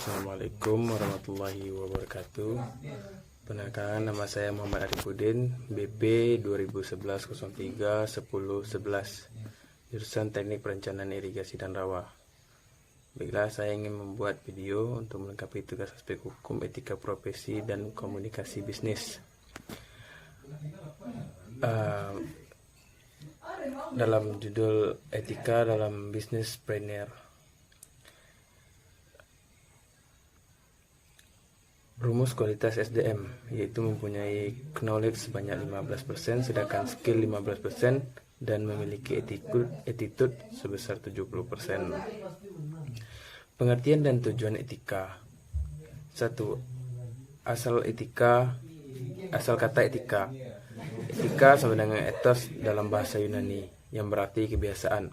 Assalamualaikum warahmatullahi wabarakatuh. Perkenalkan, nama saya Muhammad Arifudin, BP 2011-03-10-11, jurusan Teknik Perencanaan Irigasi dan Rawa. Baiklah, saya ingin membuat video untuk melengkapi tugas aspek hukum, etika profesi, dan komunikasi bisnis. Dalam judul etika dalam bisnis planner. Rumus kualitas SDM yaitu mempunyai knowledge sebanyak 15%, sedangkan skill 15%, dan memiliki attitude sebesar 70%. Pengertian dan tujuan etika. 1. Asal kata etika. Etika sama dengan ethos dalam bahasa Yunani yang berarti kebiasaan.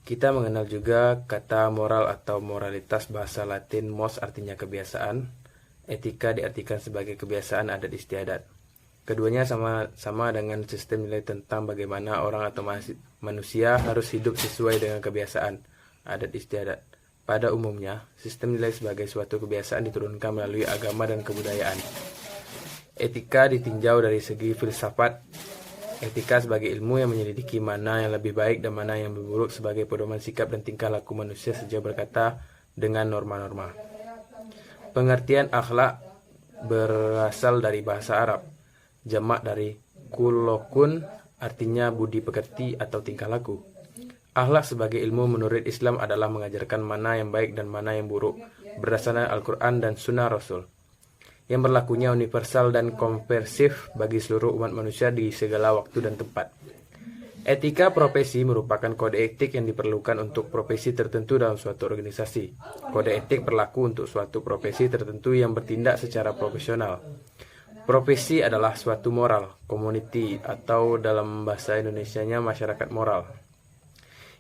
Kita mengenal juga kata moral atau moralitas bahasa Latin mos artinya kebiasaan. Etika diartikan sebagai kebiasaan adat istiadat. Keduanya sama dengan sistem nilai tentang bagaimana orang atau manusia harus hidup sesuai dengan kebiasaan adat istiadat. Pada umumnya, sistem nilai sebagai suatu kebiasaan diturunkan melalui agama dan kebudayaan. Etika ditinjau dari segi filsafat. Etika sebagai ilmu yang menyelidiki mana yang lebih baik dan mana yang lebih buruk sebagai pedoman sikap dan tingkah laku manusia sejak berkata dengan norma-norma. Pengertian akhlak berasal dari bahasa Arab, jamak dari kulokun, artinya budi pekerti atau tingkah laku. Akhlak sebagai ilmu menurut Islam adalah mengajarkan mana yang baik dan mana yang buruk berdasarkan Al-Quran dan Sunnah Rasul, yang berlakunya universal dan komprehensif bagi seluruh umat manusia di segala waktu dan tempat. Etika profesi merupakan kode etik yang diperlukan untuk profesi tertentu dalam suatu organisasi. Kode etik berlaku untuk suatu profesi tertentu yang bertindak secara profesional. Profesi adalah suatu moral, community, atau dalam bahasa Indonesianya masyarakat moral,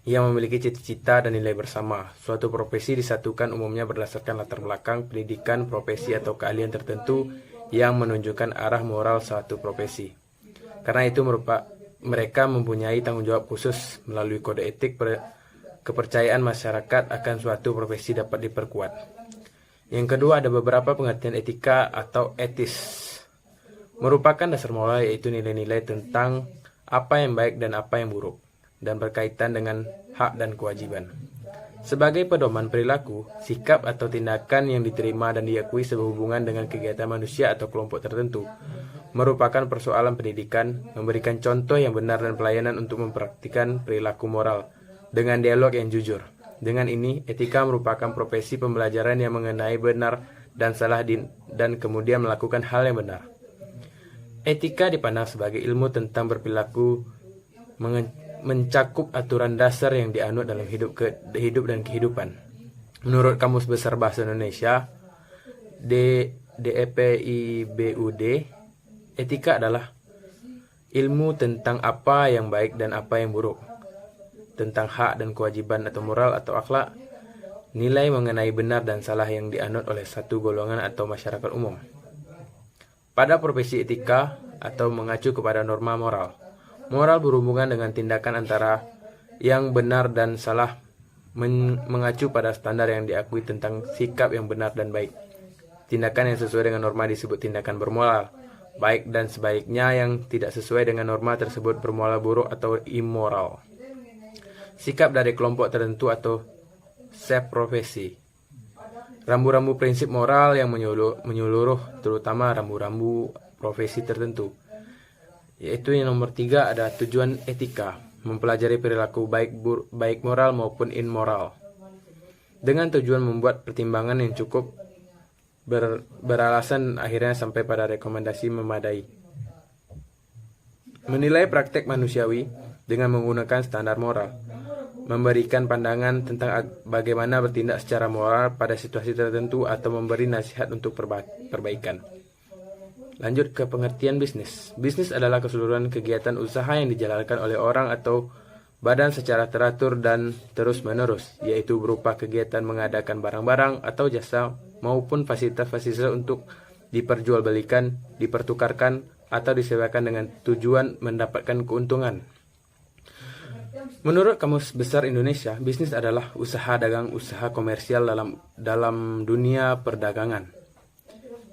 yang memiliki cita-cita dan nilai bersama. Suatu profesi disatukan umumnya berdasarkan latar belakang, pendidikan, profesi, atau keahlian tertentu yang menunjukkan arah moral suatu profesi. Karena itu mereka mempunyai tanggung jawab khusus. Melalui kode etik, kepercayaan masyarakat akan suatu profesi dapat diperkuat. Yang kedua, ada beberapa pengertian etika atau etis. Merupakan dasar moral, yaitu nilai-nilai tentang apa yang baik dan apa yang buruk, dan berkaitan dengan hak dan kewajiban. Sebagai pedoman perilaku, sikap atau tindakan yang diterima dan diakui sehubungan dengan kegiatan manusia atau kelompok tertentu. Merupakan persoalan pendidikan, memberikan contoh yang benar dan pelayanan untuk mempraktikkan perilaku moral dengan dialog yang jujur. Dengan ini, etika merupakan profesi pembelajaran yang mengenai benar dan salah dan kemudian melakukan hal yang benar. Etika dipandang sebagai ilmu tentang berperilaku, mencakup aturan dasar yang dianut dalam hidup dan kehidupan. Menurut Kamus Besar Bahasa Indonesia, DEPIBUD, etika adalah ilmu tentang apa yang baik dan apa yang buruk, tentang hak dan kewajiban atau moral atau akhlak, nilai mengenai benar dan salah yang dianut oleh satu golongan atau masyarakat umum. Pada profesi etika atau mengacu kepada norma moral. Moral berhubungan dengan tindakan antara yang benar dan salah, mengacu pada standar yang diakui tentang sikap yang benar dan baik. Tindakan yang sesuai dengan norma disebut tindakan bermoral. Baik dan sebaiknya yang tidak sesuai dengan norma tersebut bermoral buruk atau immoral. Sikap dari kelompok tertentu atau subprofesi. Rambu-rambu prinsip moral yang menyeluruh, terutama rambu-rambu profesi tertentu. Yaitu yang nomor 3 ada tujuan etika, mempelajari perilaku baik moral maupun immoral. Dengan tujuan membuat pertimbangan yang cukup beralasan, akhirnya sampai pada rekomendasi memadai. Menilai praktek manusiawi dengan menggunakan standar moral. Memberikan pandangan tentang bagaimana bertindak secara moral pada situasi tertentu atau memberi nasihat untuk perbaikan. Lanjut ke pengertian bisnis. Bisnis adalah keseluruhan kegiatan usaha yang dijalankan oleh orang atau badan secara teratur dan terus-menerus, yaitu berupa kegiatan mengadakan barang-barang atau jasa maupun fasilitas-fasilitas untuk diperjualbelikan, dipertukarkan, atau disewakan dengan tujuan mendapatkan keuntungan. Menurut Kamus Besar Indonesia, bisnis adalah usaha dagang usaha komersial dalam dunia perdagangan.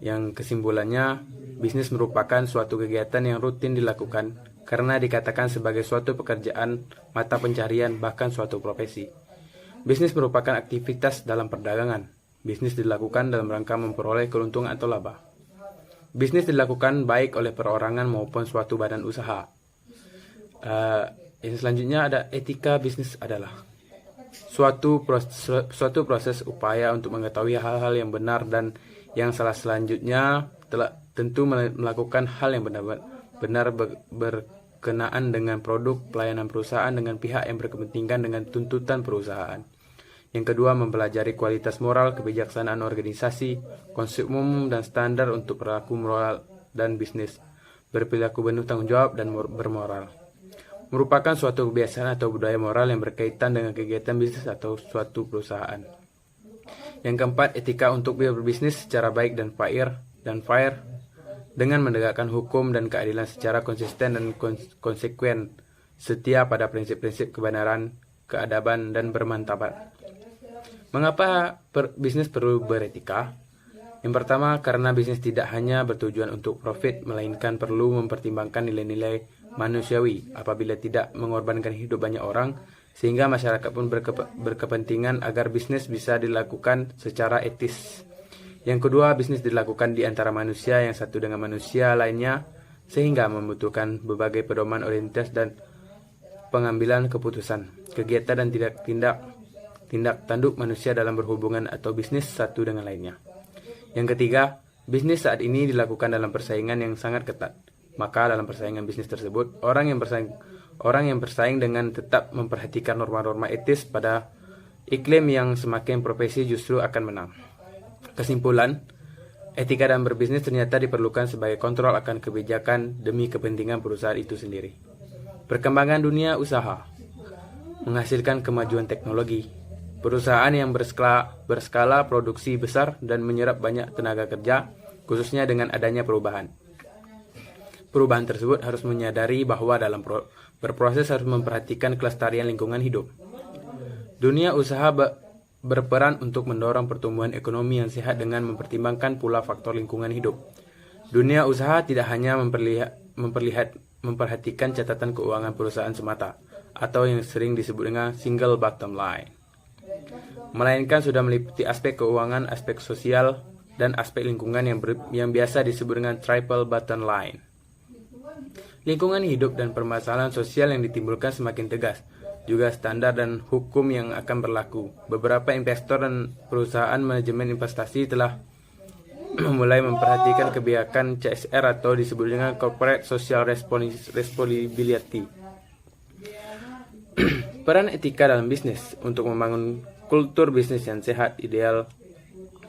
Yang kesimpulannya, bisnis merupakan suatu kegiatan yang rutin dilakukan karena dikatakan sebagai suatu pekerjaan, mata pencarian, bahkan suatu profesi. Bisnis merupakan aktivitas dalam perdagangan. Bisnis dilakukan dalam rangka memperoleh keuntungan atau laba. Bisnis dilakukan baik oleh perorangan maupun suatu badan usaha. Yang selanjutnya ada etika bisnis adalah suatu proses upaya untuk mengetahui hal-hal yang benar dan yang salah. Selanjutnya tentu melakukan hal yang benar berkenaan dengan produk pelayanan perusahaan dengan pihak yang berkepentingan dengan tuntutan perusahaan. Yang kedua, mempelajari kualitas moral, kebijaksanaan organisasi, konsep umum dan standar untuk perilaku moral dan bisnis, berperilaku penuh tanggung jawab dan bermoral. Merupakan suatu kebiasaan atau budaya moral yang berkaitan dengan kegiatan bisnis atau suatu perusahaan. Yang keempat, etika untuk berbisnis secara baik dan fair dengan menegakkan hukum dan keadilan secara konsisten dan konsekuen, setia pada prinsip-prinsip kebenaran, keadaban, dan bermartabat. Mengapa bisnis perlu beretika? Yang pertama, karena bisnis tidak hanya bertujuan untuk profit, melainkan perlu mempertimbangkan nilai-nilai manusiawi apabila tidak mengorbankan hidup banyak orang, sehingga masyarakat pun berkepentingan agar bisnis bisa dilakukan secara etis. Yang kedua, bisnis dilakukan di antara manusia yang satu dengan manusia lainnya, sehingga membutuhkan berbagai pedoman orientasi dan pengambilan keputusan, kegiatan dan tindak tanduk manusia dalam berhubungan atau bisnis satu dengan lainnya. Yang ketiga, bisnis saat ini dilakukan dalam persaingan yang sangat ketat. Maka dalam persaingan bisnis tersebut, orang yang bersaing dengan tetap memperhatikan norma-norma etis pada iklim yang semakin profesi justru akan menang. Kesimpulan, etika dalam berbisnis ternyata diperlukan sebagai kontrol akan kebijakan demi kepentingan perusahaan itu sendiri. Perkembangan dunia usaha menghasilkan kemajuan teknologi. Perusahaan yang berskala produksi besar dan menyerap banyak tenaga kerja, khususnya dengan adanya perubahan. Perubahan tersebut harus menyadari bahwa dalam berproses harus memperhatikan kelestarian lingkungan hidup. Dunia usaha berperan untuk mendorong pertumbuhan ekonomi yang sehat dengan mempertimbangkan pula faktor lingkungan hidup. Dunia usaha tidak hanya memperhatikan catatan keuangan perusahaan semata, atau yang sering disebut dengan single bottom line, melainkan sudah meliputi aspek keuangan, aspek sosial, dan aspek lingkungan yang biasa disebut dengan triple bottom line. Lingkungan hidup dan permasalahan sosial yang ditimbulkan semakin tegas, juga standar dan hukum yang akan berlaku. Beberapa investor dan perusahaan manajemen investasi telah mulai memperhatikan kebijakan CSR atau disebut dengan Corporate Social Responsibility. Peran etika dalam bisnis untuk membangun kultur bisnis yang sehat ideal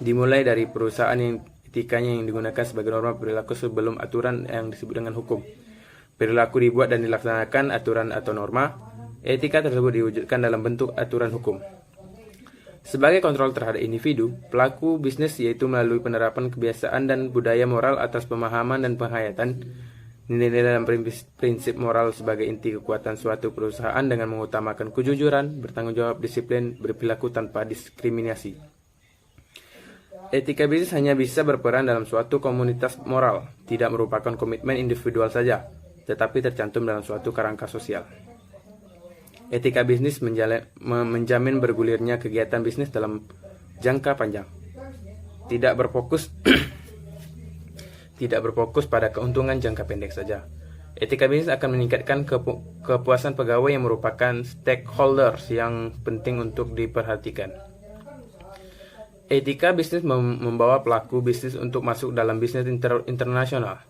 dimulai dari perusahaan yang etikanya yang digunakan sebagai norma perilaku sebelum aturan yang disebut dengan hukum. Perilaku dibuat dan dilaksanakan aturan atau norma, etika tersebut diwujudkan dalam bentuk aturan hukum. Sebagai kontrol terhadap individu, pelaku bisnis yaitu melalui penerapan kebiasaan dan budaya moral atas pemahaman dan penghayatan nilai-nilai dan prinsip moral sebagai inti kekuatan suatu perusahaan dengan mengutamakan kejujuran, bertanggung jawab, disiplin, berperilaku tanpa diskriminasi. Etika bisnis hanya bisa berperan dalam suatu komunitas moral, tidak merupakan komitmen individual saja, tetapi tercantum dalam suatu kerangka sosial. Etika bisnis menjamin bergulirnya kegiatan bisnis dalam jangka panjang. Tidak berfokus pada keuntungan jangka pendek saja. Etika bisnis akan meningkatkan kepuasan pegawai yang merupakan stakeholders yang penting untuk diperhatikan. Etika bisnis membawa pelaku bisnis untuk masuk dalam bisnis internasional.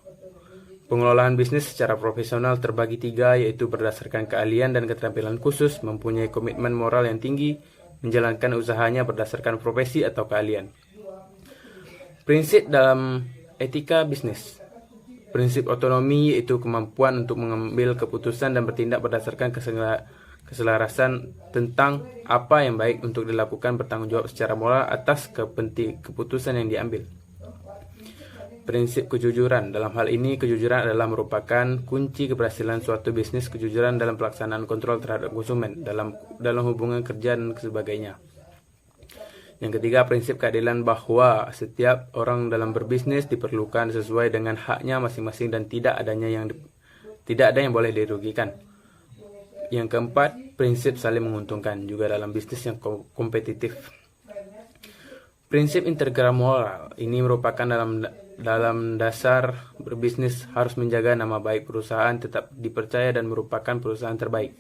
Pengelolaan bisnis secara profesional terbagi 3, yaitu berdasarkan keahlian dan keterampilan khusus, mempunyai komitmen moral yang tinggi, menjalankan usahanya berdasarkan profesi atau keahlian. Prinsip dalam etika bisnis. Prinsip otonomi yaitu kemampuan untuk mengambil keputusan dan bertindak berdasarkan keselarasan tentang apa yang baik untuk dilakukan, bertanggung jawab secara moral atas keputusan yang diambil. Prinsip kejujuran. Dalam hal ini, kejujuran adalah merupakan kunci keberhasilan suatu bisnis. Kejujuran dalam pelaksanaan kontrol terhadap konsumen, dalam hubungan kerja dan sebagainya. Yang ketiga, prinsip keadilan, bahwa setiap orang dalam berbisnis diperlukan sesuai dengan haknya masing-masing dan tidak ada yang boleh dirugikan. Yang keempat, prinsip saling menguntungkan, juga dalam bisnis yang kompetitif. Prinsip integral moral ini merupakan dalam dasar berbisnis harus menjaga nama baik perusahaan tetap dipercaya dan merupakan perusahaan terbaik.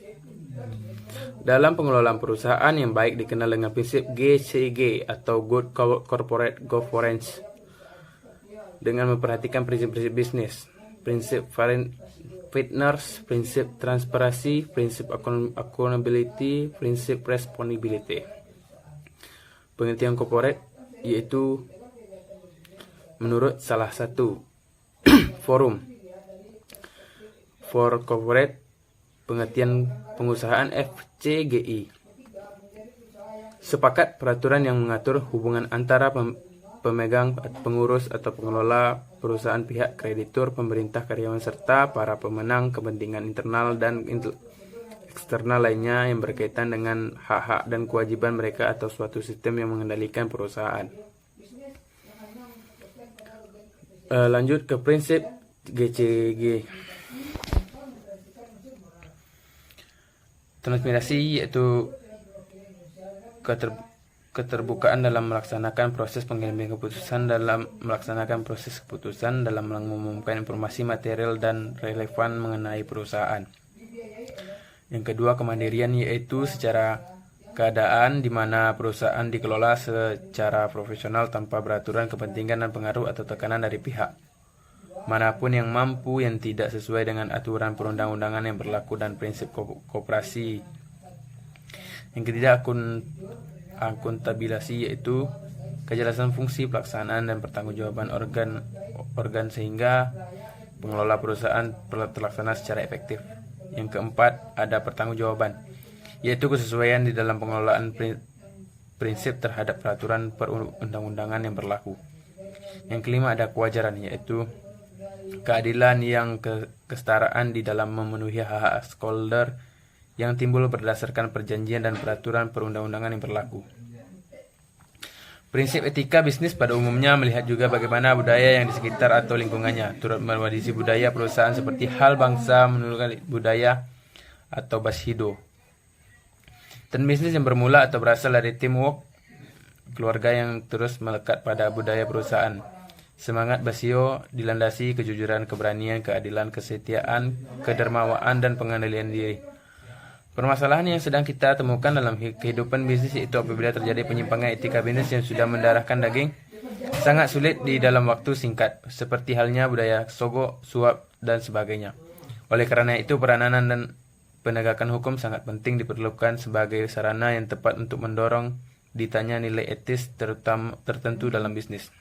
Dalam pengelolaan perusahaan yang baik dikenal dengan prinsip GCG atau Good Corporate Governance, dengan memperhatikan prinsip-prinsip bisnis, prinsip fairness, prinsip transparansi, prinsip accountability, prinsip responsibility. Pengertian corporate yaitu menurut salah satu forum for corporate pengertian pengusahaan FCGI, sepakat peraturan yang mengatur hubungan antara pemegang, pengurus atau pengelola perusahaan, pihak kreditur, pemerintah, karyawan serta para pemenang kepentingan internal dan eksternal lainnya yang berkaitan dengan hak-hak dan kewajiban mereka atau suatu sistem yang mengendalikan perusahaan. Lanjut ke prinsip GCG. Transparansi yaitu keterbukaan dalam melaksanakan proses pengambilan keputusan, dalam mengumumkan informasi material dan relevan mengenai perusahaan. Yang kedua, kemandirian yaitu secara keadaan di mana perusahaan dikelola secara profesional tanpa beraturan, kepentingan dan pengaruh atau tekanan dari pihak manapun yang mampu yang tidak sesuai dengan aturan perundang-undangan yang berlaku dan prinsip koperasi. Yang ketiga, akuntabilitas yaitu kejelasan fungsi pelaksanaan dan pertanggungjawaban organ sehingga pengelola perusahaan terlaksana secara efektif. Yang keempat, ada pertanggungjawaban, yaitu kesesuaian di dalam pengelolaan prinsip terhadap peraturan perundang-undangan yang berlaku. Yang kelima, ada kewajaran, yaitu keadilan yang kesetaraan di dalam memenuhi hak-hak stakeholder yang timbul berdasarkan perjanjian dan peraturan perundang-undangan yang berlaku. Prinsip etika bisnis pada umumnya melihat juga bagaimana budaya yang di sekitar atau lingkungannya turut mewarisi budaya perusahaan seperti hal bangsa menurunkan budaya atau Bushido. Dan bisnis yang bermula atau berasal dari teamwork keluarga yang terus melekat pada budaya perusahaan. Semangat Bushido dilandasi kejujuran, keberanian, keadilan, kesetiaan, kedermawaan, dan pengendalian diri. Permasalahan yang sedang kita temukan dalam kehidupan bisnis itu apabila terjadi penyimpangan etika bisnis yang sudah mendarahkan daging, sangat sulit di dalam waktu singkat, seperti halnya budaya sogok, suap, dan sebagainya. Oleh karena itu, peranan dan penegakan hukum sangat penting diperlukan sebagai sarana yang tepat untuk mendorong ditanya nilai etis tertentu dalam bisnis.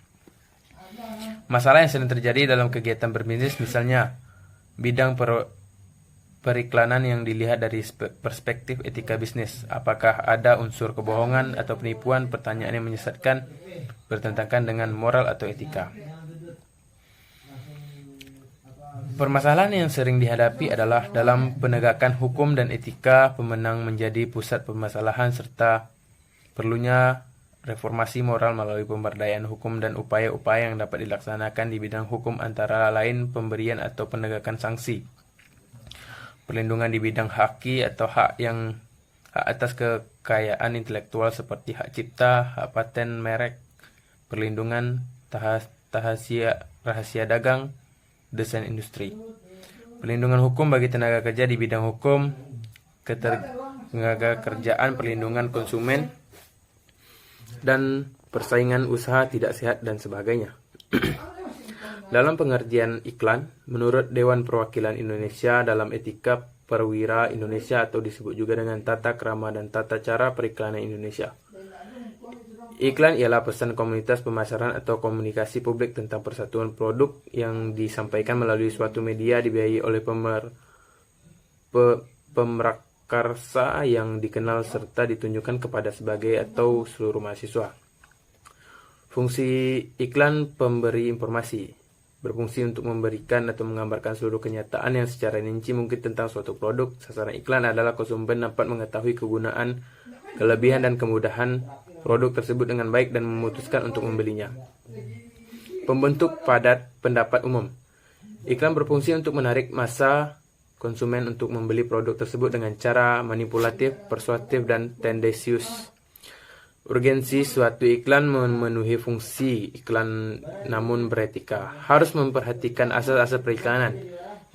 Masalah yang sering terjadi dalam kegiatan berbisnis, misalnya bidang periklanan yang dilihat dari perspektif etika bisnis. Apakah ada unsur kebohongan atau penipuan? Pertanyaan yang menyesatkan, bertentangan dengan moral atau etika. Permasalahan yang sering dihadapi adalah dalam penegakan hukum dan etika, pemenang menjadi pusat permasalahan serta perlunya reformasi moral melalui pemberdayaan hukum dan upaya-upaya yang dapat dilaksanakan di bidang hukum, antara lain pemberian atau penegakan sanksi, perlindungan di bidang haki atau hak atas kekayaan intelektual seperti hak cipta, hak paten merek, perlindungan rahasia dagang, desain industri, perlindungan hukum bagi tenaga kerja di bidang hukum, ketenaga kerjaan, perlindungan konsumen, dan persaingan usaha tidak sehat dan sebagainya. Dalam pengertian iklan, menurut Dewan Perwakilan Indonesia dalam Etika Perwira Indonesia atau disebut juga dengan Tata Krama dan Tata Cara Periklanan Indonesia, iklan ialah pesan komunitas pemasaran atau komunikasi publik tentang persatuan produk yang disampaikan melalui suatu media dibiayai oleh pemrakarsa yang dikenal serta ditunjukkan kepada sebagai atau seluruh mahasiswa. Fungsi iklan: pemberi informasi, berfungsi untuk memberikan atau menggambarkan seluruh kenyataan yang secara rinci mungkin tentang suatu produk. Sasaran iklan adalah konsumen dapat mengetahui kegunaan, kelebihan, dan kemudahan produk tersebut dengan baik dan memutuskan untuk membelinya. Pembentuk padat pendapat umum. Iklan berfungsi untuk menarik massa konsumen untuk membeli produk tersebut dengan cara manipulatif, persuasif, dan tendensius. Urgensi suatu iklan memenuhi fungsi iklan namun beretika. Harus memperhatikan asas-asas periklanan.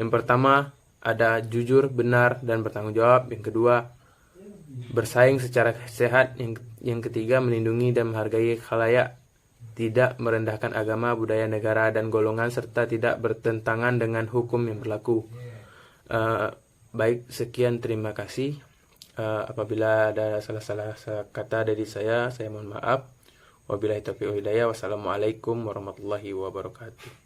Yang pertama, ada jujur, benar, dan bertanggung jawab. Yang kedua, bersaing secara sehat. Yang ketiga, melindungi dan menghargai khalayak. Tidak merendahkan agama, budaya, negara, dan golongan, serta tidak bertentangan dengan hukum yang berlaku. Baik, sekian, terima kasih. Apabila ada salah-salah kata dari saya mohon maaf. Wabillahi taufiq wal hidayah. Wassalamualaikum warahmatullahi wabarakatuh.